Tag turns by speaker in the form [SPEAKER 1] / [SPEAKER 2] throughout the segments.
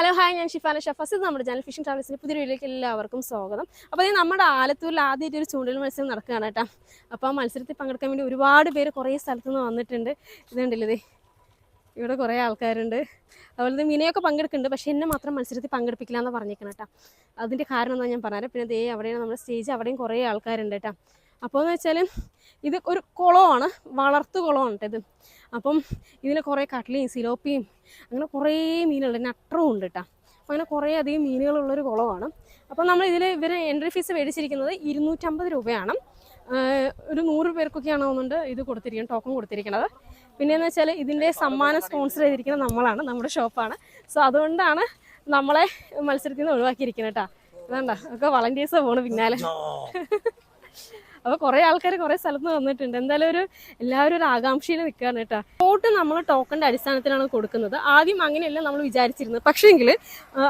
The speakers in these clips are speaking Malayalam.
[SPEAKER 1] ഹലോ ഹായ്, ഞാൻ ഷിഫാന ഷഫാസ്. ഇത് നമ്മുടെ ചാനൽ ഫിഷിംഗ് ട്രാവൽസിൻ്റെ പുതിയ വീഡിയോയിലേക്ക് എല്ലാവർക്കും സ്വാഗതം. അപ്പോൾ ഇത് നമ്മുടെ ആലത്തൂരിൽ ആദ്യമായിട്ട് ഒരു ചൂണ്ടൽ മത്സരം നടക്കുകയാണ് കേട്ടോ. അപ്പോൾ ആ മത്സരത്തിൽ പങ്കെടുക്കാൻ വേണ്ടി ഒരുപാട് പേര് കുറേ സ്ഥലത്തു നിന്ന് വന്നിട്ടുണ്ട്. ഇതുണ്ടല്ലേ, ഇവിടെ കുറേ ആൾക്കാരുണ്ട്. അതുപോലെ മീനയൊക്കെ പങ്കെടുക്കുന്നുണ്ട്, പക്ഷേ എന്നെ മാത്രം മത്സരത്തിൽ പങ്കെടുപ്പിക്കില്ല എന്ന് പറഞ്ഞേക്കണം കേട്ടോ. അതിൻ്റെ കാരണം എന്താ ഞാൻ പറഞ്ഞുതരാം. പിന്നെ അവിടെയാണ് നമ്മുടെ സ്റ്റേജ്, അവിടെയും കുറേ ആൾക്കാരുണ്ട് കേട്ടോ. അപ്പോൾ എന്ന് വെച്ചാൽ ഇത് ഒരു കുളമാണ്, വളർത്തു കുളമാണ് കേട്ടോ ഇത്. അപ്പം ഇതിൽ കുറേ കട്ട്ലയും സിലോപ്പിയും അങ്ങനെ കുറേ മീനുകളുണ്ട്, നട്ടറും ഉണ്ട് കേട്ടോ. അപ്പോൾ അങ്ങനെ കുറേ അധികം മീനുകളുള്ളൊരു കുളമാണ്. അപ്പോൾ നമ്മൾ ഇവർ എൻട്രി ഫീസ് മേടിച്ചിരിക്കുന്നത് 250 രൂപയാണ്. ഒരു 100 പേർക്കൊക്കെയാണ് തോന്നുന്നുണ്ട് ഇത് കൊടുത്തിരിക്കുന്നത്, ടോക്കൺ കൊടുത്തിരിക്കുന്നത്. പിന്നെയെന്ന് വെച്ചാൽ ഇതിൻ്റെ സമ്മാനം സ്പോൺസർ ചെയ്തിരിക്കുന്നത് നമ്മളാണ്, നമ്മുടെ ഷോപ്പാണ്. സോ അതുകൊണ്ടാണ് നമ്മളെ മത്സരത്തിൽ നിന്ന് ഒഴിവാക്കിയിരിക്കുന്നത് കേട്ടോ. അതുകൊണ്ടാ ഒക്കെ വളണ്ടിയേഴ്സ് പോണ് പിന്നാലെ. അപ്പോൾ കുറേ ആൾക്കാർ കുറേ സ്ഥലത്ത് നിന്ന് വന്നിട്ടുണ്ട്. എന്തായാലും എല്ലാവരും ഒരു ആകാംക്ഷയിൽ നിൽക്കുകയാണ് കേട്ടോ. സ്പോട്ട് നമ്മൾ ടോക്കണിൻ്റെ അടിസ്ഥാനത്തിലാണ് കൊടുക്കുന്നത്. ആദ്യം അങ്ങനെയല്ല നമ്മൾ വിചാരിച്ചിരുന്നത്. പക്ഷേങ്കിൽ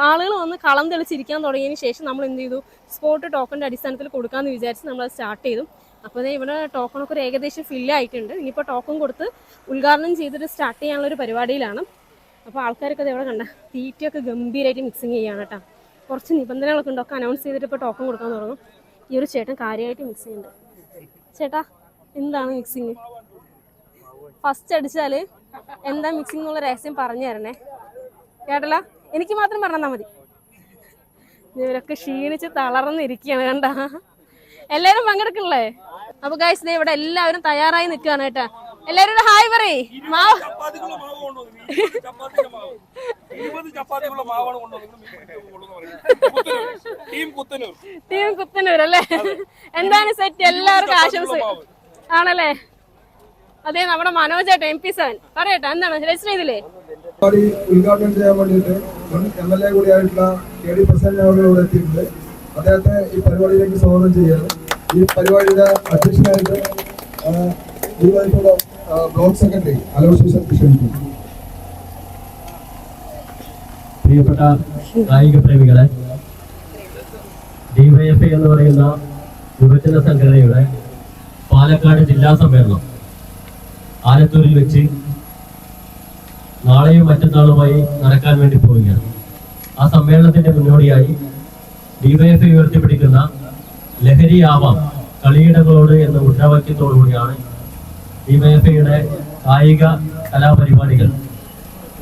[SPEAKER 1] ആളുകൾ വന്ന് കളം തെളിച്ചിരിക്കാൻ തുടങ്ങിയതിന് ശേഷം നമ്മൾ എന്ത് ചെയ്തു, സ്പോട്ട് ടോക്കണിൻ്റെ അടിസ്ഥാനത്തിൽ കൊടുക്കാമെന്ന് വിചാരിച്ച് നമ്മളത് സ്റ്റാർട്ട് ചെയ്തു. അപ്പോൾ ഇവിടെ ടോക്കണൊക്കെ ഒരു ഏകദേശം ഫില്ലായിട്ടുണ്ട്. ഇനിയിപ്പോൾ ടോക്കൺ കൊടുത്ത് ഉദ്ഘാടനം ചെയ്തിട്ട് സ്റ്റാർട്ട് ചെയ്യാനുള്ളൊരു പരിപാടിയിലാണ്. അപ്പോൾ ആൾക്കാരൊക്കെ ഇവിടെ കണ്ട തീറ്റയൊക്കെ ഗംഭീരമായിട്ട് മിക്സിങ് ചെയ്യുകയാണ് കേട്ടോ. കുറച്ച് നിബന്ധനകളൊക്കെ ഉണ്ട്, ഒക്കെ അനൗൺസ് ചെയ്തിട്ട് ഇപ്പോൾ ടോക്കൺ കൊടുക്കാൻ തുടങ്ങും. ഈ ഒരു ചേട്ടൻ കാര്യമായിട്ട് മിക്സ് ചെയ്യുന്നുണ്ട്. ചേട്ടാ, എന്താണ് മിക്സിങ്? ഫസ്റ്റ് അടിച്ചാൽ എന്താ മിക്സിങ് എന്നുള്ള രഹസ്യം പറഞ്ഞു തരണേ കേട്ടല്ല, എനിക്ക് മാത്രം പറഞ്ഞാൽ മതി. ഇവരൊക്കെ ക്ഷീണിച്ച് തളർന്നിരിക്കുകയാണ് കണ്ട. എല്ലാവരും പങ്കെടുക്കണല്ലേ? അപ്പൊ ഗൈസ് ഇവിടെ എല്ലാവരും തയ്യാറായി നിൽക്കുകയാണ് കേട്ടാ. എല്ലാവരും ഹായ് പറയ്. ടീം കുത്തന്നൂർ അല്ലേ? എന്താണ് സെറ്റ്? എല്ലാവർക്കും ആശംസ ആണല്ലേ? അതെ, നമ്മുടെ മനോജേട്ട MP7 പറയട്ടെ, എന്താണ് രജിസ്റ്റർ ചെയ്തില്ലേ?
[SPEAKER 2] ഉദ്ഘാടനം ചെയ്യാൻ വേണ്ടിയിട്ട് MLA കൂടിയായിട്ടുള്ള KD പ്രസാദ് ഇവിടെ എത്തിയിട്ടുണ്ട്. അദ്ദേഹത്തെ ഈ പരിപാടിയിലേക്ക് സ്വാഗതം ചെയ്യുകയാണ്. ഈ പരിപാടിയുടെ അധ്യക്ഷനായിട്ട് ബ്ലോക്ക് സെക്രട്ടറി അലോഷ്യസ് ക്ഷണിക്കുന്നു.
[SPEAKER 3] പ്രിയപ്പെട്ട കായിക പ്രേമികളെ, DYFI എന്ന് പറയുന്ന യുവജന സംഘടനയുടെ പാലക്കാട് ജില്ലാ സമ്മേളനം ആലത്തൂരിൽ വെച്ച് നാളെയും മറ്റന്നാളുമായി നടക്കാൻ വേണ്ടി പോവുകയാണ്. ആ സമ്മേളനത്തിന്റെ മുന്നോടിയായി DYFI ഉയർത്തിപ്പിടിക്കുന്ന ലഹരിയാവാം കളിയിടങ്ങളോട് എന്ന മുദ്രാവാക്യത്തോടുകൂടിയാണ് DYFIയുടെ കായിക കലാപരിപാടികൾ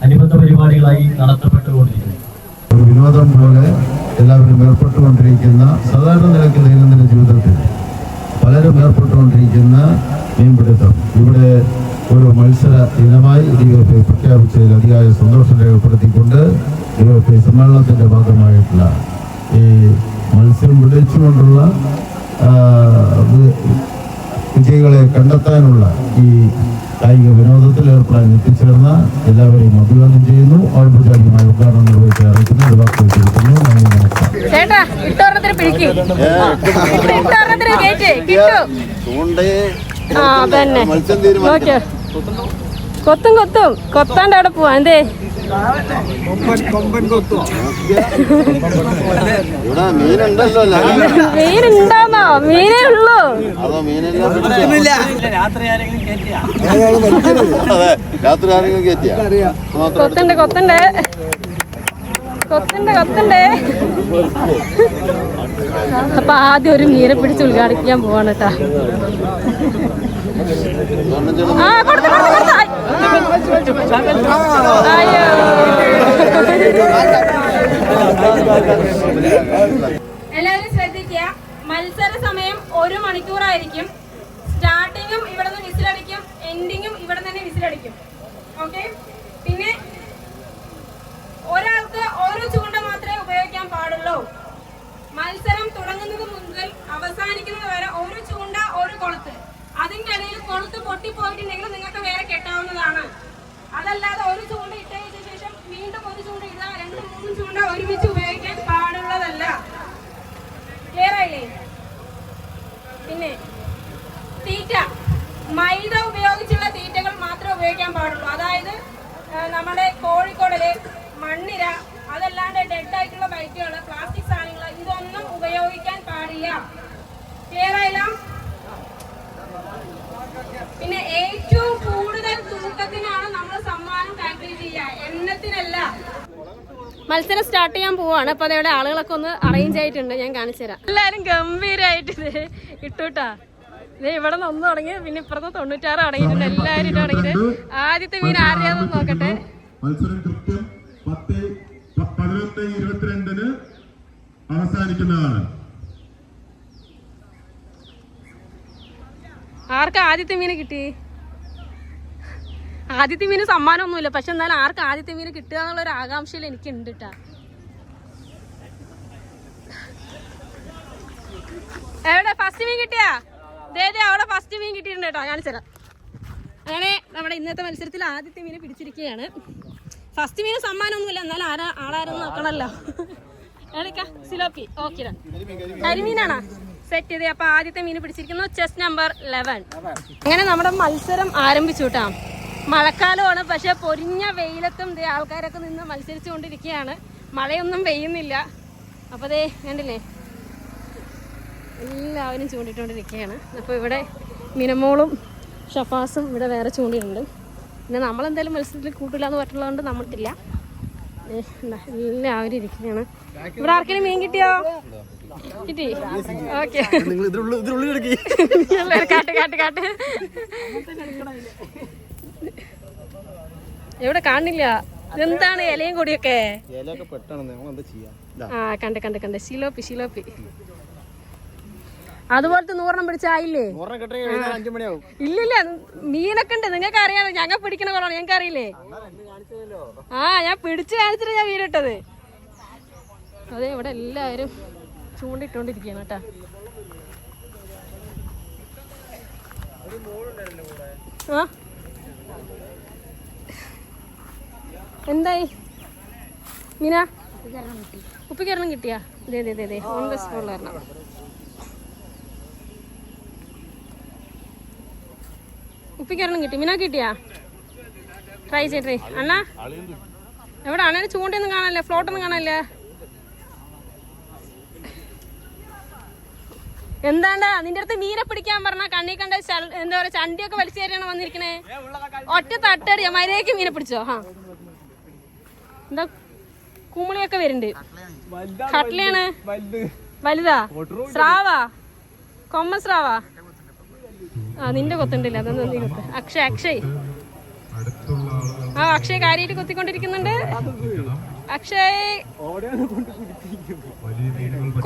[SPEAKER 3] അനുബന്ധ പരിപാടികളായി നടത്തപ്പെട്ടുകൊണ്ടിരിക്കുന്നത്.
[SPEAKER 2] ഒരു വിനോദം പോലെ എല്ലാവരും ഏർപ്പെട്ടുകൊണ്ടിരിക്കുന്ന, സാധാരണ നിലയ്ക്ക് ദൈനംദിന ജീവിതത്തിൽ പലരും ഏർപ്പെട്ടുകൊണ്ടിരിക്കുന്ന മീൻപിടുത്തം ഇവിടെ ഒരു മത്സര ഇനമായി DYFI പ്രഖ്യാപിച്ചതിൽ അതിയായ സന്തോഷം രേഖപ്പെടുത്തിക്കൊണ്ട് DYFI സമ്മേളനത്തിന്റെ ഭാഗമായിട്ടുള്ള ഈ മത്സരം വിളിച്ചുകൊണ്ടുള്ള വിജയികളെ കണ്ടെത്താനുള്ള ഈ കായിക വിനോദത്തിൽ ഏർപ്പെടാൻ എത്തിച്ചേർന്ന എല്ലാവരെയും അഭിവാദ്യം ചെയ്യുന്നു. ഔപചാരികമായ ഉദ്ഘാടനം നിർവഹിച്ച് അറിയിക്കുന്നത് വാക്കുവെച്ചിരിക്കുന്നു. നന്ദി, നമസ്കാരം.
[SPEAKER 1] കൊത്തും കൊത്താണ്ട് അവിടെ പോവാ. എന്തേ മീനുണ്ടാന്നോ? മീനേ ഉള്ളൂ. കൊത്തണ്ടേ. അപ്പൊ ആദ്യം ഒരു മീനെ പിടിച്ച് ഉദ്ഘാടിക്കാൻ പോവാണ് കേട്ടാ. എല്ലാവരും ശ്രദ്ധിക്കുക, മത്സര സമയം 1 മണിക്കൂറായിരിക്കും. സ്റ്റാർട്ടിങ്ങും ഇവിടെ നിന്ന് വിസിലടിക്കും, എൻഡിങ്ങും ഇവിടെ തന്നെ വിസിലടിക്കും. ഓക്കെ, പിന്നെ ഒരാൾക്ക് ഒരു ചൂണ്ട മാത്രമേ ഉപയോഗിക്കാൻ പാടുള്ളൂ. മത്സരം തുടങ്ങുന്നത് മുതൽ അവസാനിക്കുന്നത് വരെ ഒരു ചൂണ്ട ഒരു കൊളുത്ത്. അതിന്റെ ഇടയിൽ കൊളുത്ത് പൊട്ടിപ്പോയിട്ടുണ്ടെങ്കിൽ നിങ്ങൾക്ക് വേറെ കെട്ടാവുന്നതാണ്. അതല്ലാതെ ഒരു ചൂണ്ട ഇട്ടതിന് ശേഷം വീണ്ടും ഒരു ചൂണ്ട ഇടുക, 2-3 ചൂണ്ട ഒരുമിച്ച് ഉപയോഗിക്കാൻ പാടുള്ളതല്ല. ക്ലിയർ ആയില്ലേ? പിന്നെ തീറ്റ, മൈദ ഉപയോഗിച്ചുള്ള തീറ്റകൾ മാത്രമേ ഉപയോഗിക്കാൻ പാടുള്ളൂ. അതായത് നമ്മുടെ കോഴിക്കോടല്, മണ്ണിര, അതല്ലാണ്ട് ഡെഡ് ആയിട്ടുള്ള ബൈറ്റുകൾ, പ്ലാസ്റ്റിക് സാധനങ്ങൾ, ഇതൊന്നും ഉപയോഗിക്കാൻ പാടില്ല. ക്ലിയർ ആയില്ല? പിന്നെ ഏറ്റവും കൂടുതൽ തൂക്കത്തിനാണ് നമ്മൾ സമ്മാനം കാൽക്കുലേറ്റ് ചെയ്യുക, എണ്ണത്തിനല്ല. മത്സരം സ്റ്റാർട്ട് ചെയ്യാൻ പോവാണ്. അപ്പൊ അതേടെ ആളുകളൊക്കെ ഒന്ന് അറേഞ്ച് ആയിട്ടുണ്ട്, ഞാൻ കാണിച്ചു തരാം. എല്ലാരും ഗംഭീരായിട്ട് ഇട്ടുട്ടാ. ഇവിടെ നിന്ന് 1 തുടങ്ങി, പിന്നെ ഇപ്പുറത്ത് 96 തുടങ്ങിയിട്ടുണ്ട്. എല്ലാരും ഇട്ട് തുടങ്ങിയിട്ട് ആദ്യത്തെ മീൻ ആരെയാന്ന് നോക്കട്ടെ.
[SPEAKER 2] മത്സരം കൃത്യം 11:22 അവസാനിക്കുന്നതാണ്.
[SPEAKER 1] ആർക്ക് ആദ്യത്തെ മീന് കിട്ടി? ആദ്യത്തെ മീന് സമ്മാനമൊന്നുമില്ല, പക്ഷെ എന്നാലും ആർക്ക് ആദ്യത്തെ മീന് കിട്ടുക എന്നുള്ള ഒരു ആകാംക്ഷയിൽ എനിക്ക് ഉണ്ട് കേട്ടാ. എവിടെ ഫസ്റ്റ് മീൻ കിട്ടിയാ? ദേ അവിടെ ഫസ്റ്റ് മീൻ കിട്ടിയിട്ടുണ്ട് കേട്ടോ, കാണിച്ചുതരാം. അങ്ങനെ നമ്മുടെ ഇന്നത്തെ മത്സരത്തിൽ ആദ്യത്തെ മീനെ പിടിച്ചിരിക്കുകയാണ്. ഫസ്റ്റ് മീന് സമ്മാനമൊന്നുമില്ല, എന്നാലും ആളാരെന്ന് നോക്കണല്ലോ. എവിടെക്കാ സിലോപ്പി? ഓക്കെ, കരിമീനാണോ സെറ്റ് ചെയ്തേ? അപ്പൊ ആദ്യത്തെ മീൻ പിടിച്ചിരിക്കുന്നു ചെസ് നമ്പർ 11. അങ്ങനെ നമ്മുടെ മത്സരം ആരംഭിച്ചു കേട്ടാ. മഴക്കാലമാണ്, പക്ഷെ പൊരിഞ്ഞ വെയിലത്തും ദേ ആൾക്കാരൊക്കെ നിന്ന് മത്സരിച്ചുകൊണ്ടിരിക്കുകയാണ്. മഴയൊന്നും പെയ്യുന്നില്ല. അപ്പോൾ ദേ കണ്ടില്ലേ, എല്ലാവരും ചൂണ്ടിട്ടുകൊണ്ടിരിക്കുകയാണ്. അപ്പോൾ ഇവിടെ മിനമോളും ഷഫാസും ഇവിടെ വേറെ ചൂണ്ടിയിട്ടുണ്ട്. പിന്നെ നമ്മളെന്തായാലും മത്സരത്തിൽ കൂട്ടില്ല എന്ന് പറഞ്ഞുള്ളതുകൊണ്ട് നമ്മൾക്കില്ല. എല്ലാവരും ഇരിക്കുകയാണ്. ഇവിടെ ആർക്കെങ്കിലും മീൻ കിട്ടിയോ? കിട്ടി. ഓക്കെ, കാട്ട് കാട്ട് കാട്ട്. എവിടെ കാണില്ല. എന്താണ് ഇലയും കൊടിയൊക്കെ? ആ കണ്ട് കണ്ട് കണ്ട് ശിലോപ്പി ശിലോപ്പി. അതുപോലത്തെ 100 പിടിച്ചായില്ലേ? ഇല്ലില്ല, മീനൊക്കെ ഉണ്ട്. നിങ്ങൾക്ക് അറിയാമോ? ഞങ്ങൾ പിടിക്കണ കുറവാണ്, ഞങ്ങൾക്ക് അറിയില്ലേ? ആ ഞാൻ പിടിച്ചു കാണിച്ചിട്ട് ഞാൻ മീനിട്ടത്. അതെ, ഇവിടെ എല്ലാവരും ചൂണ്ടിട്ടോണ്ടിരിക്കുകയാണ് കേട്ടാ. ആ എന്തായി മീന? ഉപ്പിക്കരണം കിട്ടിയാ? ഇതേ ഓൺ ദ സ്പോട്ടിൽ വരണം. ഉപ്പിക്കരണം കിട്ടി. മീന കിട്ടിയാ? ട്രൈ ചെയ്തേ അണ്ണാ. എവിടെ അണ്ണന് ചൂണ്ടയൊന്നും കാണാനില്ല, ഫ്ലോട്ടൊന്നും കാണാനില്ല. എന്താണ്ടാ നിന്റെ അടുത്ത് മീനെ പിടിക്കാൻ പറഞ്ഞ കണ്ണി കണ്ട എന്താ പറയാ ചണ്ടിയൊക്കെ വലിച്ചു കയറിയാണ് വന്നിരിക്കണേ. ഒറ്റ തട്ടടിയാ മര്യാദക്ക് മീനെ പിടിച്ചോ. ആ എന്താ കുമിളിയൊക്കെ വരുന്നുണ്ട്. കട്ട്ലയാണ് വലുതാ? സ്രാവാ? കൊമ്മ സ്രാവാ? ആ നിന്റെ കൊത്തുണ്ടില്ല, അതൊന്നും നീ കൊത്ത്. അക്ഷയ് ആ അക്ഷയ് കാര്യമായിട്ട് കൊത്തിക്കൊണ്ടിരിക്കുന്നുണ്ട്. അക്ഷയ്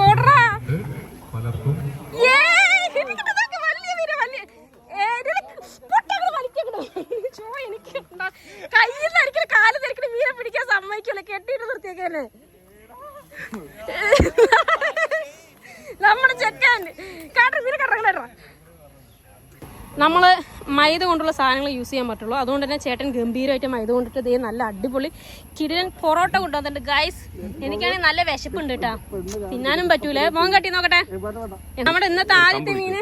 [SPEAKER 1] കോടറാ. കയ്യിൽ കാല് തിരക്കിന് മീനെ പിടിക്കാൻ സമ്മതിക്കൂല, കെട്ടിയിട്ട് നിർത്തിയേക്കല്ലേ നമ്മുടെ ചെക്കൻ. കാട്ട മീനെ കറങ്ങണ. നമ്മള് മൈദ കൊണ്ടുള്ള സാധനങ്ങൾ യൂസ് ചെയ്യാൻ പറ്റുള്ളൂ. അതുകൊണ്ട് തന്നെ ചേട്ടൻ ഗംഭീരമായിട്ട് മൈദ കൊണ്ടിട്ട് ഇതേ നല്ല അടിപൊളി കിടിലൻ പൊറോട്ട കൊണ്ടുവന്നിട്ടുണ്ട് ഗൈസ്. എനിക്കാണെങ്കിൽ നല്ല വിശപ്പുണ്ട് കേട്ടാ, തിന്നാനും പറ്റൂല. മോൻ കട്ടി നോക്കട്ടെ. നമ്മുടെ ഇന്നത്തെ ആദ്യത്തെ മീന്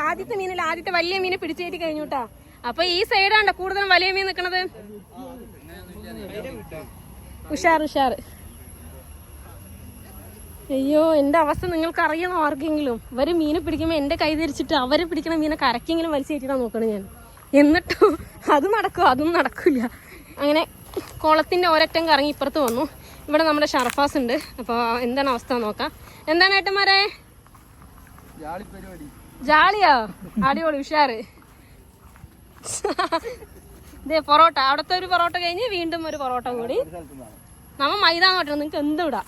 [SPEAKER 1] ആദ്യത്തെ മീനിൽ ആദ്യത്തെ വലിയ മീനെ പിടിച്ചേറ്റി കഴിഞ്ഞു കേട്ടാ. അപ്പൊ ഈ സൈഡാണ്ടോ കൂടുതലും വലിയ മീൻ നിക്കണത്. ഉഷാർ. അയ്യോ എന്റെ അവസ്ഥ നിങ്ങൾക്ക് അറിയണോ ആർക്കെങ്കിലും? ഇവര് മീനെ പിടിക്കുമ്പോ എന്റെ കൈ തിരിച്ചിട്ട് അവരെ പിടിക്കണ മീനെ കരക്കെങ്കിലും വലിച്ചേറ്റിടാൻ നോക്കണം ഞാൻ. എന്നിട്ടോ അത് നടക്കുമോ? അതും നടക്കില്ല. അങ്ങനെ കുളത്തിന്റെ ഒരറ്റം കറങ്ങി ഇപ്പുറത്ത് വന്നു. ഇവിടെ നമ്മുടെ ഷർഫാസ് ഉണ്ട്. അപ്പോൾ എന്താണ് അവസ്ഥ നോക്കാം. എന്താണ് ഏട്ടന്മാരെ? ജാളിയോ? അടിപൊളി ഉഷാറ്. ഇതേ പൊറോട്ട, അവിടുത്തെ ഒരു പൊറോട്ട കഴിഞ്ഞ് വീണ്ടും ഒരു പൊറോട്ട കൂടി. നമ്മ മൈദാന്ന് പറ്റണം, നിങ്ങൾക്ക് എന്തുവിടാ.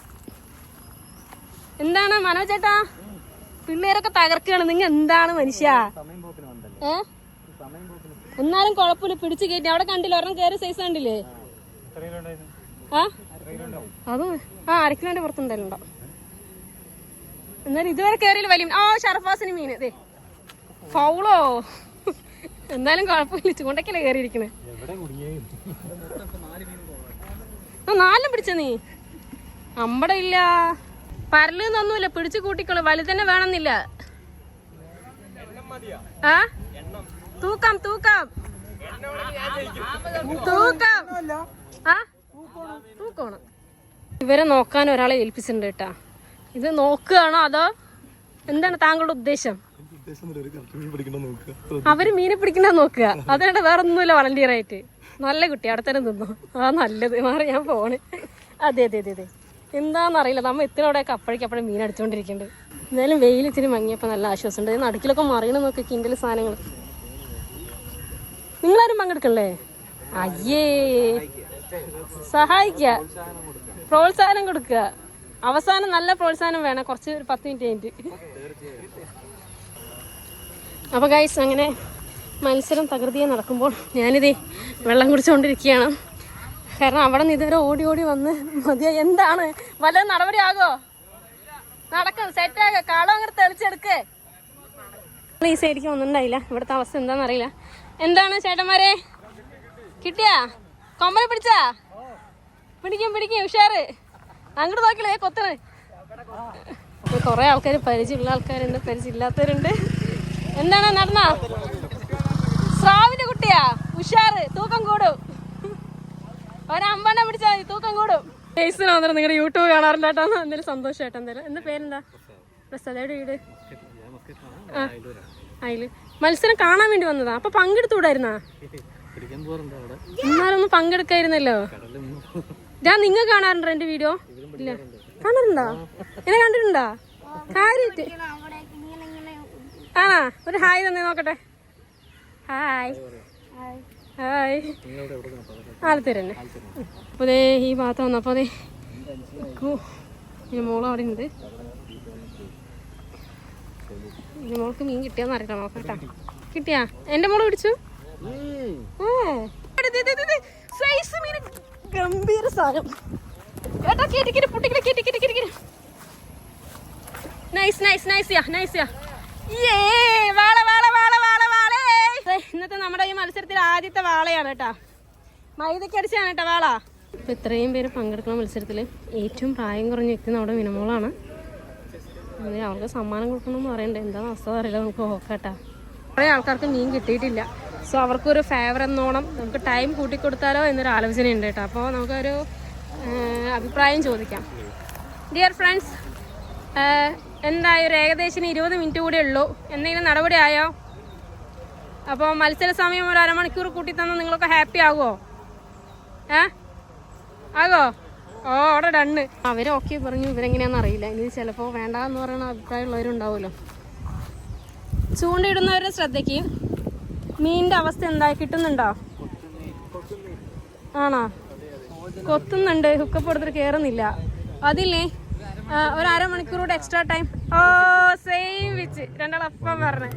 [SPEAKER 1] എന്താണ് മനോജ് ചേട്ടാ, പിള്ളേരൊക്കെ തകർക്കുകയാണ്. നിങ്ങൾ എന്താണ് മനുഷ്യ? എന്നാലും കുഴപ്പമില്ല, പിടിച്ചു കയറ്റി. അവിടെ കണ്ടില്ല, ഒരെണ്ണം കയറി സൈസ് കണ്ടില്ലേ? അതും 1/2 കിലോന്റെ പുറത്തുണ്ടായിരുന്നുണ്ടോ? എന്നാലും ഇതുവരെ കയറിയില്ല വലിയ. ഷർഫാസിന് മീന് ദേ ഫൗളോ. എന്തായാലും കുഴപ്പമില്ല, ചൂണ്ടക്കല്ലേ കയറിയിരിക്കണേ. 4 പിടിച്ച നീ? അമ്പട ഇല്ല, പരലൊന്നുമില്ല, പിടിച്ചു കൂട്ടിക്കോളൂ. വലുതന്നെ വേണമെന്നില്ല. ആ തൂക്കാം തൂക്കാണ്. ഇവരെ നോക്കാൻ ഒരാളെ ഏൽപ്പിച്ചിട്ടുണ്ട് കേട്ടാ. ഇത് നോക്കുകയാണോ അതോ എന്താണ് താങ്കളുടെ ഉദ്ദേശം? അവര് മീനെ പിടിക്കണ നോക്കുക, അതുകൊണ്ട് വേറെ ഒന്നുമില്ല. വളണ്ടിയർ ആയിട്ട് നല്ല കുട്ടി അവിടെ തന്നെ നിന്നു. നല്ലത് മാറി ഞാൻ പോണ്. അതെ എന്താണെന്നറിയില്ല, നമ്മൾ എത്തിനോടെയൊക്കെ അപ്പോഴേക്കപ്പോഴും മീൻ അടിച്ചുകൊണ്ടിരിക്കുന്നുണ്ട്. എന്നാലും വെയിൽ ഇത്തിരി മങ്ങിയപ്പോൾ നല്ല ആശ്വാസമുണ്ട്. നടുക്കിലൊക്കെ മറിയണമെന്നൊക്കെ കിൻഡൽ സാധനങ്ങൾ. നിങ്ങളാരും പങ്കെടുക്കണല്ലേ? അയ്യേ, സഹായിക്കുക, പ്രോത്സാഹനം കൊടുക്കുക. അവസാനം നല്ല പ്രോത്സാഹനം വേണം, കുറച്ച് ഒരു 10 മിനിറ്റ് കഴിഞ്ഞിട്ട്. അപ്പോൾ ഗൈസ്, അങ്ങനെ മത്സരം തകൃതിയെ നടക്കുമ്പോൾ ഞാനിതേ വെള്ളം കുടിച്ചുകൊണ്ടിരിക്കുകയാണ്. കാരണം അവിടെ നിന്ന് ഇതുവരെ ഓടി ഓടി വന്ന് മതിയാ. എന്താണ് വല്ല നടപടിയാകോ? നടക്കും, സെറ്റാക, കാളം അങ്ങോട്ട് തെളിച്ചെടുക്ക്. ഈ സൈഡിലേക്ക് ഒന്നുണ്ടായില്ല. ഇവിടുത്തെ അവസ്ഥ എന്താണെന്നറിയില്ല. എന്താണ് ചേട്ടന്മാരെ, കിട്ടിയാ? കൊമ്പനെ പിടിച്ചാ? പിടിക്കും ഉഷാറ്. അങ്ങോട്ട് നോക്കില്ലേ കൊത്തണ്. കുറെ ആൾക്കാർ പരിചയമുള്ള ആൾക്കാരുണ്ട്, പരിചയമില്ലാത്തവരുണ്ട്. എന്താണ് നടന്നാ? സ്രാവിന്റെ കുട്ടിയാ? ഉഷാറ്, തൂക്കം കൂടും. ഒരമ്പണ്ണം പിടിച്ചാൽ മതി, തൂക്കം കൂടും. കേസിന് വന്നിട്ട് നിങ്ങളുടെ യൂട്യൂബ് കാണാറില്ല കേട്ടോ. എന്തെങ്കിലും സന്തോഷമായിട്ട് എന്തായാലും. എന്താ പേരെന്താ? പ്രസാദയുടെ വീട് ആ അതില് മത്സരം കാണാൻ വേണ്ടി വന്നതാ. അപ്പൊ പങ്കെടുത്തുകൂടായിരുന്നാ? എന്നാലൊന്നും പങ്കെടുക്കായിരുന്നല്ലോ. ഞാൻ നിങ്ങൾ കാണാറുണ്ടോ എന്റെ വീഡിയോ? ഇല്ല, കാണാറുണ്ടോ? എന്നെ കണ്ടിട്ടുണ്ടോ കാര്യായിട്ട്? ആണാ? ഒരു ഹായ് തന്നെ നോക്കട്ടെ. Hi hi. ആലത്തൂർ തന്നെ. അപ്പോൾ അതേ ഈ ഭാഗത്ത് വന്നപ്പോൾ അതെ മോള് അവിടെ ഉണ്ട്. മോൾക്ക് മീൻ കിട്ടിയാന്ന് അറിയട്ടോ, നോക്കട്ടാ. കിട്ടിയാ? എന്റെ മോള് പിടിച്ചു. ഗംഭീര സാധനം കേട്ടോ. ഇന്നത്തെ നമ്മുടെ ഈ മത്സരത്തിൽ ആദ്യത്തെ വാളയാണ് കേട്ടാ. മൈദക്ക് അടിച്ചാണ് കേട്ടോ വാള. ഇപ്പൊ ഇത്രയും പേര് പങ്കെടുക്കുന്ന മത്സരത്തിൽ ഏറ്റവും പ്രായം കുറഞ്ഞ വ്യക്തി നമ്മുടെ മിനമോളാണ്. അതെ, അവർക്ക് സമ്മാനം കൊടുക്കണമെന്ന് പറയണ്ടേ. എന്താ അവസ്ഥ അറിയില്ല, നമുക്ക് നോക്കട്ടാ. കുറേ ആൾക്കാർക്ക് മീൻ കിട്ടിയിട്ടില്ല. സോ അവർക്കൊരു ഫേവർ എന്നോണം നമുക്ക് ടൈം കൂട്ടിക്കൊടുത്താലോ എന്നൊരു ആലോചനയുണ്ട് കേട്ടോ. അപ്പോൾ നമുക്കൊരു അഭിപ്രായം ചോദിക്കാം. ഡിയർ ഫ്രണ്ട്സ്, എന്തായാലും ഒരു ഏകദേശം 20 മിനിറ്റ് കൂടെ ഉള്ളൂ. എന്തെങ്കിലും നടപടി ആയോ? അപ്പോൾ മത്സര സമയം ഒരു അരമണിക്കൂർ കൂട്ടി തന്നാൽ നിങ്ങളൊക്കെ ഹാപ്പി ആകുമോ? ആകോ? ഓ, അവിടെ ഡണ്ണ്. അവരൊക്കെ പറഞ്ഞു, ഇവരെങ്ങനെയാണെന്ന് അറിയില്ല. ഇനി ചിലപ്പോൾ വേണ്ടാന്ന് പറയുന്ന അഭിപ്രായമുള്ളവരുണ്ടാവുമല്ലോ. ചൂണ്ടയിടുന്നവരുടെ ശ്രദ്ധയ്ക്ക് മീനിൻ്റെ അവസ്ഥ എന്തായി? കിട്ടുന്നുണ്ടോ? ആണോ? കൊത്തുന്നുണ്ട്, ഹുക്കപ്പ് എടുത്തിട്ട് കയറുന്നില്ല. അതില്ലേ ഒരു അരമണിക്കൂറൂടെ എക്സ്ട്രാ ടൈം. ഓ, സെയിം വിച്ച് രണ്ടാളപ്പം പറഞ്ഞേ.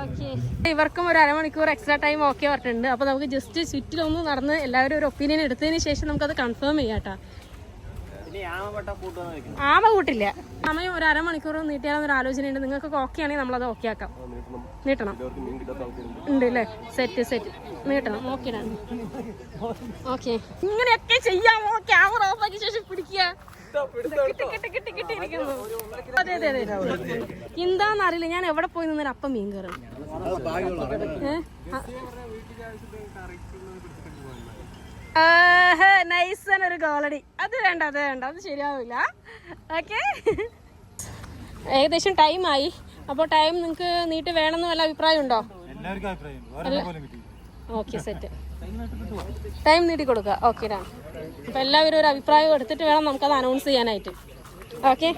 [SPEAKER 1] ഓക്കെ, ഇവർക്കും ഒരു അരമണിക്കൂർ എക്സ്ട്രാ ടൈം ഓക്കെ പറഞ്ഞിട്ടുണ്ട്. അപ്പോൾ നമുക്ക് ജസ്റ്റ് ചുറ്റിലൊന്ന് നടന്ന് എല്ലാവരും ഒരു ഒപ്പീനിയൻ എടുത്തതിന് ശേഷം നമുക്കത് കൺഫേം ചെയ്യാം കേട്ടോ. ആമ കൂട്ടില്ല. സമയം ഒരു അരമണിക്കൂർ നീട്ടിയാലെന്നൊരു ആലോചനയുണ്ട്. നിങ്ങൾക്കൊക്കെ ഓക്കെ ആണെങ്കിൽ നമ്മളത് ഓക്കെ ആക്കാം. നീട്ടണം ഉണ്ട് അല്ലേ? സെറ്റ് നീട്ടണം. ഓക്കെ ഓക്കെ, ഇങ്ങനെയൊക്കെ ചെയ്യാമോ? ക്യാമറ ഓഫ് ആക്കിയ ശേഷം പിടിക്കുക. അതെ എന്താന്നറിയില്ല, ഞാൻ എവിടെ പോയി നിന്നൊരു അപ്പം മീൻ കയറും. നൈസനൊരു ഗോളടി. അത് വേണ്ട, അത് ശരിയാവില്ല. ഓക്കെ, ഏകദേശം ടൈമായി. അപ്പോൾ ടൈം നിങ്ങൾക്ക് നീട്ടി വേണമെന്ന് വല്ല അഭിപ്രായം ഉണ്ടോ? Okay, set. ടൈം നീട്ടി കൊടുക്കുക. ഓക്കെ ഡാ. അപ്പോൾ എല്ലാവരും ഒരു അഭിപ്രായം എടുത്തിട്ട് വേണം നമുക്കത് അനൗൺസ് ചെയ്യാനായിട്ട്. ഓക്കെ,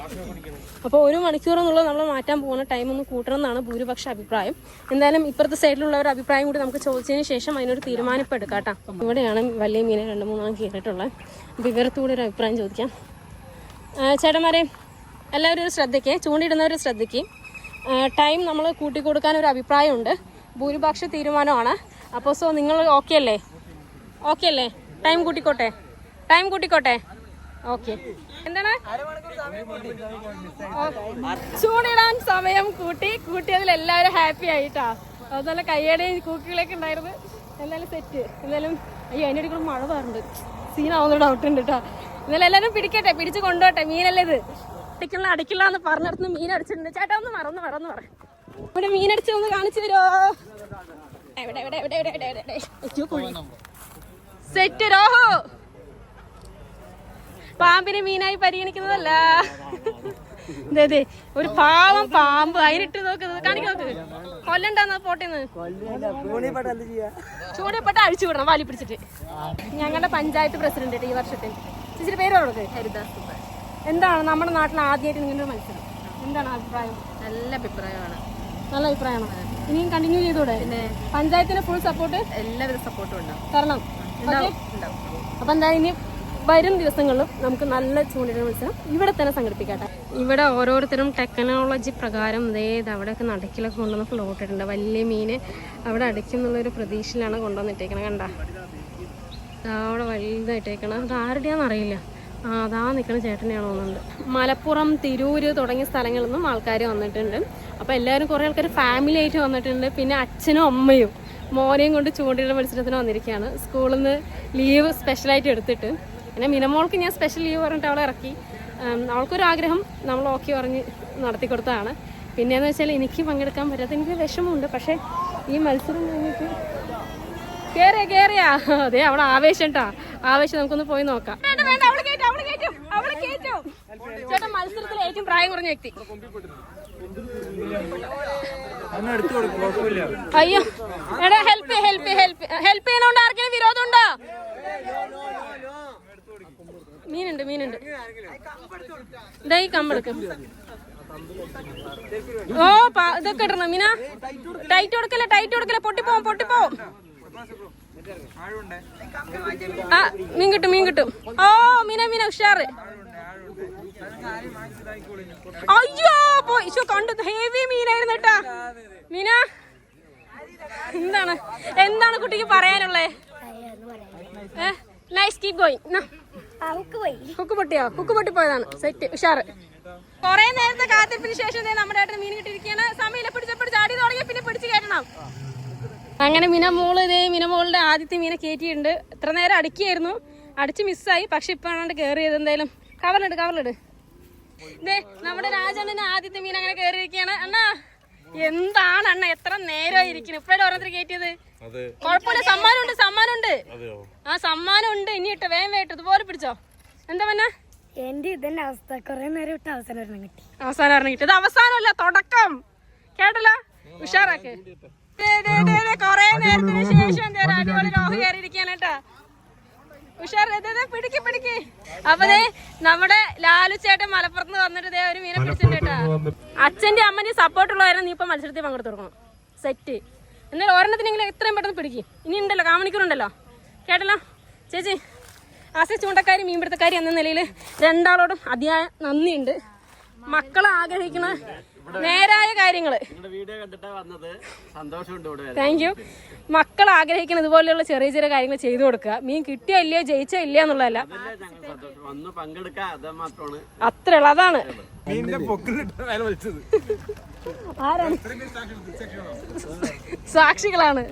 [SPEAKER 1] അപ്പോൾ 1 മണിക്കൂർ എന്നുള്ളത് നമ്മൾ മാറ്റാൻ പോകുന്ന ടൈം ഒന്ന് കൂട്ടണം എന്നാണ് ഭൂരിപക്ഷ അഭിപ്രായം. എന്തായാലും ഇപ്പുറത്തെ സൈഡിലുള്ള ഒരു അഭിപ്രായം കൂടി നമുക്ക് ചോദിച്ചതിന് ശേഷം അതിനൊരു തീരുമാനം എടുക്കാം കേട്ടോ. ഇവിടെയാണ് വലിയ മീനെ 2-3 കയറിയിട്ടുള്ളത്. അപ്പോൾ ഇവർക്ക് കൂടി ഒരു അഭിപ്രായം ചോദിക്കാം. ചേട്ടന്മാരെ എല്ലാവരും ഒരു ശ്രദ്ധിക്കുക, ചൂണ്ടിടുന്നവർ ശ്രദ്ധിക്കുക. ടൈം നമ്മൾ കൂട്ടിക്കൊടുക്കാൻ ഒരു അഭിപ്രായമുണ്ട്. ഭൂരിപക്ഷ തീരുമാനമാണ്. അപ്പോൾ സോ നിങ്ങൾ ഓക്കെ അല്ലേ? ടൈം കൂട്ടിക്കോട്ടെ. ഓക്കെ, എന്താണ് ചൂണ്ടിടാൻ സമയം കൂട്ടിയതിൽ എല്ലാവരും ഹാപ്പി ആയിട്ടാ. അത് നല്ല കയ്യടയും കൂക്കികളൊക്കെ ഉണ്ടായിരുന്നു. എന്തായാലും സെറ്റ്. എന്തായാലും അയ്യോ, അതിൻ്റെ ഇടയ്ക്ക് മഴ പറഞ്ഞിട്ടുണ്ട്. സീനാവുന്ന ഡൗട്ട് ഉണ്ട് കേട്ടോ. എന്നാലും എല്ലാവരും പിടിച്ച് കൊണ്ടുപോട്ടെ. മീനല്ലേ ഇത്? അടിക്കില്ല എന്ന് പറഞ്ഞിടത്ത് മീൻ അടിച്ചിട്ടുണ്ട്. ചേട്ടാ ഒന്ന് മറന്ന് പറ. ഇവിടെ മീനടിച്ചൊന്ന് കാണിച്ചു തരുമോ? സെറ്റ് രോഹോ. പാമ്പിനെ മീനായി പരിഗണിക്കുന്നതല്ല. അതെ, ഒരു പാവം പാമ്പ്. അതിനിട്ട് നോക്കുന്നത് കാണിക്കാൻ നോക്ക്. കൊല്ലണ്ടാന്ന് പോട്ടേന്ന് ചൂടപ്പെട്ട അഴിച്ചു വിടണം വാലി പിടിച്ചിട്ട്. ഞങ്ങളുടെ പഞ്ചായത്ത് പ്രസിഡന്റ് ഈ വർഷത്തെ ചേച്ചിയുടെ പേര് കൊടുക്ക്. എന്താണ് നമ്മുടെ നാട്ടിൽ ആദ്യമായിട്ട് നിങ്ങളുടെ ഒരു മത്സരം, എന്താണ് അഭിപ്രായം?
[SPEAKER 4] നല്ല അഭിപ്രായമാണ്.
[SPEAKER 1] നല്ല അഭിപ്രായമാണ്. ഇനിയും കണ്ടിന്യൂ ചെയ്തൂടെ? പഞ്ചായത്തിന് ഫുൾ സപ്പോർട്ട്,
[SPEAKER 4] എല്ലാവിധ സപ്പോർട്ടും ഉണ്ടാവും.
[SPEAKER 1] തരണം. അപ്പൊ എന്തായാലും ഇനി വരും ദിവസങ്ങളിലും നമുക്ക് നല്ല ചൂണ്ടിട മത്സരം ഇവിടെ തന്നെ സംഘടിപ്പിക്കട്ടെ. ഇവിടെ ഓരോരുത്തരും ടെക്നോളജി പ്രകാരം അവിടെയൊക്കെ നടുക്കിലൊക്കെ കൊണ്ടുവന്ന് ഫ്ലോട്ട് ഇട്ടുണ്ട്. വലിയ മീന് അവിടെ അടിക്കുന്നുള്ളൊരു പ്രതീക്ഷയിലാണ് കൊണ്ടുവന്നിട്ടേക്കണം. കണ്ട അവിടെ വലുതായിട്ടേക്കണം. അത് ആരുടെയാണെന്ന് അറിയില്ല. അതാ നിൽക്കുന്ന ചേട്ടനെയാണോ തോന്നുന്നുണ്ട്. മലപ്പുറം, തിരൂര് തുടങ്ങിയ സ്ഥലങ്ങളിൽ നിന്നും ആൾക്കാർ വന്നിട്ടുണ്ട്. അപ്പോൾ എല്ലാവരും കുറേ ആൾക്കാർ ഫാമിലി ആയിട്ട് വന്നിട്ടുണ്ട്. പിന്നെ അച്ഛനും അമ്മയും മോനെയും കൊണ്ട് ചൂണ്ടിയുടെ മത്സരത്തിന് വന്നിരിക്കുകയാണ്. സ്കൂളിൽ നിന്ന് ലീവ് സ്പെഷ്യലായിട്ട് എടുത്തിട്ട്. പിന്നെ മിനമോൾക്ക് ഞാൻ സ്പെഷ്യൽ ലീവ് പറഞ്ഞിട്ട് അവളെ ഇറക്കി. അവൾക്കൊരാഗ്രഹം നമ്മൾ ഓക്കെ പറഞ്ഞ് നടത്തി കൊടുത്തതാണ്. പിന്നെയെന്ന് വെച്ചാൽ എനിക്ക് പങ്കെടുക്കാൻ പറ്റാത്ത എനിക്ക് വിഷമമുണ്ട്. പക്ഷേ ഈ മത്സരം കഴിഞ്ഞിട്ട് കേറിയാ അതെ അവിടെ ആവേശം കേട്ടാ. ആവേശം നമുക്കൊന്ന് പോയി നോക്കാം. ചേട്ടാ മത്സരത്തിൽ ഏറ്റവും പ്രായം കുറഞ്ഞ വ്യക്തി. അയ്യോ എടാ ഹെൽപ്പ് ചെയ്യണോണ്ട് ആർക്കെങ്കിലും വിരോധമുണ്ടോ? മീനുണ്ട് ഇതാ ഈ കമ്പെടുക്കും. ഓ ഇതൊക്കെ ഇടണം മീന. ടൈറ്റ് കൊടുക്കല്ലേ പൊട്ടിപ്പോവും. ആ മീൻ കിട്ടും. ഓ മീന ഉഷാറ്. അയ്യോ പോയി കണ്ടു. ഹെവി മീനായിരുന്നു കേട്ടാ. മീന എന്താണ് കുട്ടിക്ക് പറയാനുള്ളേ? Nice keep going. ഹുക്ക് പൊട്ടിപ്പോയതാണ്. സെറ്റ് ഉഷാറ്. കൊറേ നേരത്തെ കാത്തിരിപ്പിന് ശേഷം നമ്മുടെ ഏട്ടന് മീൻ കിട്ടിയിരിക്കുകയാണ്. സമയം പിടിച്ച് ആടി തുടങ്ങി പിന്നെ പിടിച്ച് കയറ്റണം. അങ്ങനെ മിനമോളുടെ ആദ്യത്തെ മീനെ കയറ്റിയിട്ടുണ്ട്. ഇത്ര നേരം അടിക്കുകയായിരുന്നു, അടിച്ച് മിസ്സായി. പക്ഷെ ഇപ്പൊ ആണ്ട് കയറിയത്. എന്തായാലും കവറിലിട്. നമ്മുടെ രാജണ്ണന് ആദ്യത്തെ മീൻ അങ്ങനെ കയറിയിരിക്കുകയാണ്. അണ്ണാ എന്താണ് അണ്ണ എത്ര നേരമായി ഇരിക്കുന്നു? ഇപ്പഴേ ഓരോരുത്തർ കയറ്റിയത്. കുഴപ്പമില്ല, സമ്മാനമുണ്ട്. ആ സമ്മാനമുണ്ട്. ഇനി ഇട്ട് വേഗം ഇതുപോലെ പിടിച്ചോ. എന്താ പിന്നെ
[SPEAKER 4] എന്റെ ഇതന്നെ അവസ്ഥ. കൊറേ നേരം ഇട്ട് അവസാനം കിട്ടി.
[SPEAKER 1] ഇത് അവസാനമല്ല, തുടക്കം. കേട്ടല്ലോ, ഉഷാറാക്ക്. കൊറേ നേരത്തിന് ശേഷം അടിപൊളി ലോഹ കയറിയിരിക്കാണ് കേട്ടാ. ഉഷാർ പിടിക്ക്. അപ്പൊ നമ്മുടെ ലാലു ചേട്ടൻ മലപ്പുറത്ത് വന്നിട്ട് ഒരു മീനെ പിടിച്ചിട്ടുണ്ട് കേട്ടാ. അച്ഛന്റെ അമ്മന്റെ സപ്പോർട്ടുള്ളവരെ നീ ഇപ്പൊ മത്സരത്തിൽ പങ്കെടുത്ത് കൊടുക്കണം. സെറ്റ്. എന്നാലും ഒരെണ്ണത്തിനെങ്കിലും എത്രയും പെട്ടെന്ന് പിടിക്കും. ഇനി ഉണ്ടല്ലോ, കാമണിക്കൂറുണ്ടല്ലോ. കേട്ടല്ലോ ചേച്ചി. ആശ ചൂണ്ടക്കാരി മീൻപിടുത്തക്കാരി എന്ന നിലയിൽ രണ്ടാളോടും അതിയായ നന്ദിയുണ്ട്. മക്കളെ ആഗ്രഹിക്കുന്ന നേരായ കാര്യങ്ങള്. Thank you. മക്കൾ ആഗ്രഹിക്കുന്ന ഇതുപോലെയുള്ള ചെറിയ ചെറിയ കാര്യങ്ങൾ ചെയ്തു കൊടുക്കുക. മീൻ കിട്ടിയോ ഇല്ലയോ, ജയിച്ചോ ഇല്ലയോ എന്നുള്ളതല്ല, അത്രേ ഉള്ളു. അതാണ് സാക്ഷികളാണ്.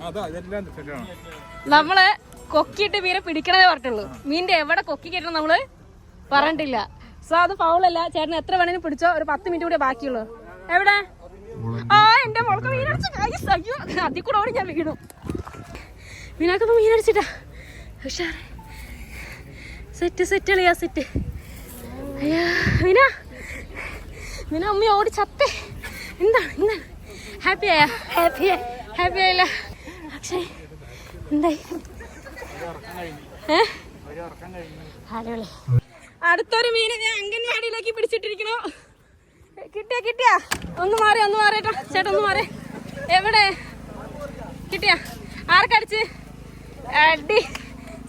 [SPEAKER 1] നമ്മള് കൊക്കിയിട്ട് മീനെ പിടിക്കണതേ പറഞ്ഞിട്ടുള്ളൂ. മീനിന്റെ എവിടെ കൊക്കി കയറ്റണം നമ്മള് പറഞ്ഞിട്ടില്ല. സോ അത് ഫൗളല്ല. ചേട്ടൻ എത്ര വേണേലും പിടിച്ചോ. ഒരു 10 മിനിറ്റ് കൂടെ ബാക്കിയുള്ളൂ. എവിടെ? ആ എന്റെ മുളക്ക് മീനടിച്ചു. അയ്യോ അതിൽ കൂടെ ഓടി ഞാൻ വീണു. മീനാക്കപ്പോ മീനടിച്ചിട്ടാ. ഉഷാറ്. സെറ്റ് അളിയാ സെറ്റ്. അയ്യാ മീന ഉമ്മ ഓടി ചത്തേ. എന്താണ് ഹാപ്പി ആയില്ല? പക്ഷേ എന്തായി? അടിപൊളി. അടുത്തൊരു മീനെ ഞാൻ അംഗൻവാടിയിലേക്ക് പിടിച്ചിട്ടിരിക്കണോ. കിട്ടിയാ? ഒന്ന് മാറിട്ടോ ചേട്ടാ, ഒന്ന് മാറി. എവിടെ കിട്ടിയാ? ആർക്കടിച്ച്? അടി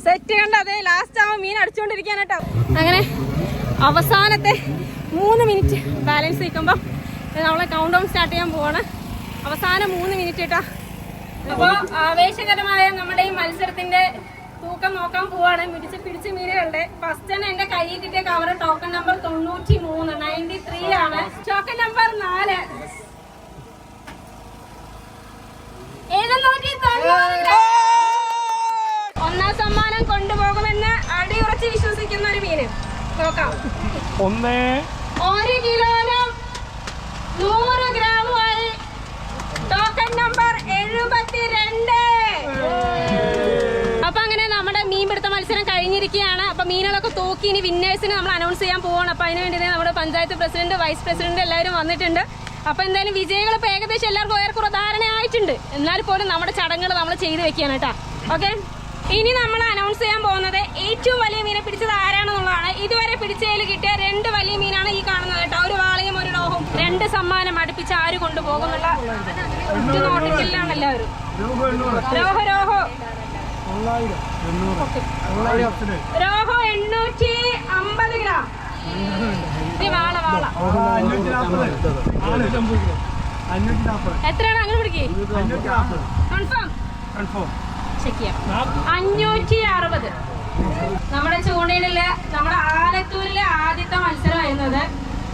[SPEAKER 1] സെറ്റ്. കണ്ട അതെ ലാസ്റ്റ് ആവുമ്പോൾ മീൻ അടിച്ചുകൊണ്ടിരിക്കാൻ കേട്ടോ. അങ്ങനെ അവസാനത്തെ 3 മിനിറ്റ് ബാലൻസ് നിൽക്കുമ്പോൾ നമ്മളെ കൗണ്ട് ഡൗൺ സ്റ്റാർട്ട് ചെയ്യാൻ പോവാണ്. അവസാനം 3 മിനിറ്റ് കേട്ടോ. അപ്പോൾ ആവേശകരമായ നമ്മുടെ ഈ മത്സരത്തിന്റെ തൂക്കം നോക്കാൻ പോവാണ്. പിടിച്ച മീനുകളുടെ ഫസ്റ്റ് തന്നെ എന്റെ കയ്യിൽ കിട്ടിയ കവർ ടോക്കൺ നമ്പർ 93 ആണ്. Token number 4 790. ഒന്നാം സമ്മാനം കൊണ്ടുപോകുമെന്ന് അടിയുറച്ച് വിശ്വസിക്കുന്ന ഒരു മീന് നോക്കാം. 1 കിലോനും 100 ഗ്രാമുമായി ടോക്കൺ നമ്പർ 72. അപ്പൊ അങ്ങനെ നമ്മുടെ മീൻപിടുത്ത മത്സരം കഴിഞ്ഞിരിക്കുകയാണ്. അപ്പൊ മീനുകളൊക്കെ തൂക്കി ഇനി വിന്നേഴ്സിന് നമ്മൾ അനൗൺസ് ചെയ്യാൻ പോവാണ്. അപ്പൊ അതിനുവേണ്ടി നമ്മുടെ പഞ്ചായത്ത് പ്രസിഡന്റ്, വൈസ് പ്രസിഡന്റ് എല്ലാവരും വന്നിട്ടുണ്ട്. അപ്പൊ എന്തായാലും വിജയികൾ ഇപ്പൊ ഏകദേശം എല്ലാവർക്കും ഏറെക്കുറെ ധാരണ ആയിട്ടുണ്ട്. എന്നാൽ പോലും നമ്മുടെ ചടങ്ങുകൾ നമ്മൾ ചെയ്തു വെക്കുകയാണ് കേട്ടോ. ഓക്കെ, ഇനി നമ്മൾ അനൗൺസ് ചെയ്യാൻ പോകുന്നത് ഏറ്റവും വലിയ മീനെ പിടിച്ചത് ആരാണെന്നുള്ളതാണ്. ഇതുവരെ പിടിച്ചതിൽ കിട്ടിയ 2 വലിയ മീനാണ് ഈ കാണുന്നത് കേട്ടോ. ഒരു വാളയും ഒരു ലോഹവും. 2 സമ്മാനം അടുപ്പിച്ച് ആര് കൊണ്ടുപോകുന്നുള്ള നോട്ടിക്കലാണ് എല്ലാവരും. രോഹോ രോഹോ രോഹോ 850 ഗ്രാം. വാള വാള എത്രയാണ് അങ്ങനെ പിടിക്കേ? കൺഫേം 560. നമ്മുടെ ചൂണ്ടയിലെ നമ്മുടെ ആലത്തൂരിലെ ആദ്യത്തെ മത്സരമായിരുന്നത്.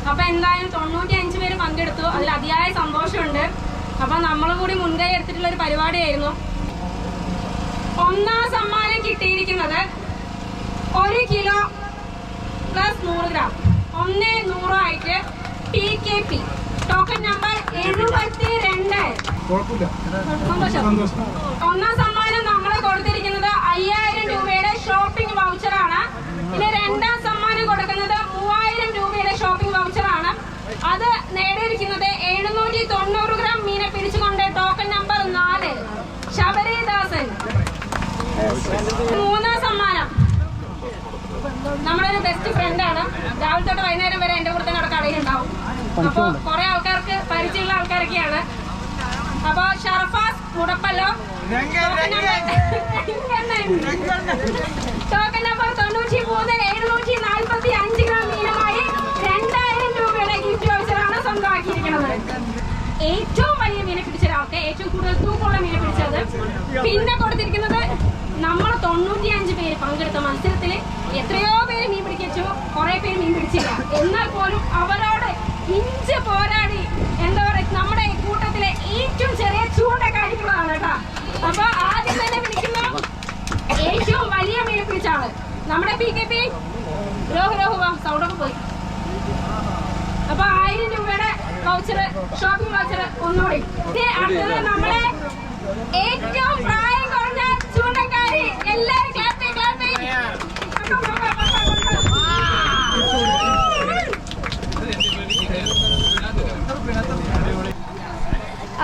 [SPEAKER 1] അപ്പൊ എന്തായാലും 95 പേര് പങ്കെടുത്തു. അതിൽ അതിയായ സന്തോഷമുണ്ട്. അപ്പൊ നമ്മളും കൂടി മുൻകൈ എടുത്തിട്ടുള്ള ഒരു പരിപാടിയായിരുന്നു. 1ാം സമ്മാനം കിട്ടിയിരിക്കുന്നത് 1 കിലോ പ്ലസ് 100 ഗ്രാം 100 ആയിട്ട് TKP ടോക്കൺ നമ്പർ 72. സന്തോഷം. 1ാം സമ്മാനം നമ്മൾ കൊടുത്തിരിക്കുന്നത് 5000 രൂപയുടെ ഷോപ്പിംഗ് വൗച്ചറാണ്. ഇനി 2ാം സമ്മാനം കൊടുക്കുന്നത് 3000 രൂപയുടെ ഷോപ്പിംഗ് വൗച്ചറാണ്. അത് നേടിയിരിക്കുന്നത് 790 ഗ്രാം മീനെ പിടിച്ചുകൊണ്ട് ടോക്കൺ നമ്പർ 4 ശബരിദാസൻ. 3ാം സമ്മാനം നമ്മുടെ ഒരു ബെസ്റ്റ് ഫ്രണ്ടാണ്. രാവിലെ തൊട്ട് വൈകുന്നേരം വരെ എന്റെ കൂടെ തന്നെ അവിടെ കടയിലുണ്ടാവും. അപ്പൊ കുറെ ആൾക്കാർക്ക് പരിചയമുള്ള ആൾക്കാരൊക്കെയാണ്. അപ്പൊ ഷർഫാസ് മുടപ്പല്ലോ ടോക്കൺ നമ്പർ 93 745 ഗ്രാം മീനുമായി 2000 രൂപയുടെ ഗിഫ്റ്റ് വൗച്ചറാണ് സ്വന്തമാക്കിയിരിക്കുന്നത്. ഏറ്റവും വലിയ മീനെ പിടിച്ച ഒരാൾക്ക് ഏറ്റവും കൂടുതൽ തൂക്കമുള്ള മീനെ പിടിച്ചത്. പിന്നെ കൊടുത്തിരിക്കുന്നത് നമ്മൾ 95 പേര് പങ്കെടുത്ത മത്സരത്തിൽ എത്രയോ പേര് മീൻ പിടിച്ചു, കുറെ പേര് മീൻ പിടിച്ചില്ല. എന്നാൽ പോലും അവരോട് ഇഞ്ച് പോരാടി എന്താ പറയുക, നമ്മുടെ കൂട്ടത്തിലെ ഏറ്റവും ചെറിയ ചൂണ്ടക്കാരികളാണ് കേട്ടോ. അപ്പൊ ആദ്യം തന്നെ പിടിക്കുന്ന ഏറ്റവും വലിയ മീൻ പിടിച്ചാണ് നമ്മുടെ PKP രോഹുവാ. സൗണ്ടൊക്കെ പോയി. അപ്പൊ 1000 രൂപയുടെ വൗച്ചർ, ഷോപ്പിംഗ് വൗച്ചർ ഒന്നുകൂടി. അടുത്തത് നമ്മളെ ഏറ്റവും പ്രായം കുറഞ്ഞ ചൂണ്ടക്കാരി. എല്ലാരും ക്ലാപ്പ്.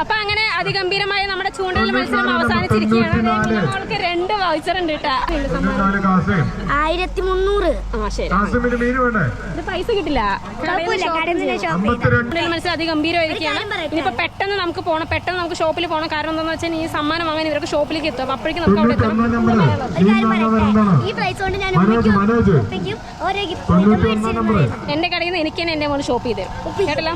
[SPEAKER 1] അപ്പൊ അങ്ങനെ അതിഗംഭീരമായ നമ്മുടെ ചൂണ്ടൽ മത്സരം അവസാനിച്ചിരിക്കുകയാണ്. നമ്മൾക്ക് 2 വൗച്ചർ ഉണ്ട് കേട്ടോ.
[SPEAKER 4] 1300.
[SPEAKER 1] ആ ശരി, ഇത് പൈസ കിട്ടില്ല. മത്സരം അതിഗംഭീരമായിരിക്കുകയാണ്. ഇനിയിപ്പോ പെട്ടെന്ന് നമുക്ക് പോകണം, പെട്ടെന്ന് നമുക്ക് ഷോപ്പിൽ പോകണം. കാരണം എന്താണെന്ന് വെച്ചാൽ ഈ സമ്മാനം വാങ്ങാൻ ഇവർക്ക് ഷോപ്പിലേക്ക് എത്തും. അപ്പൊ അപ്പോഴേക്കും നമുക്ക് അവിടെ എത്തണം.
[SPEAKER 4] ഈ പ്രൈസ് കൊണ്ട് ഞാൻ
[SPEAKER 1] എന്റെ കടയിൽ നിന്ന് എനിക്ക് തന്നെ എന്റെ മോന് ഷോപ്പ് ചെയ്ത് തരും കേട്ടല്ലോ.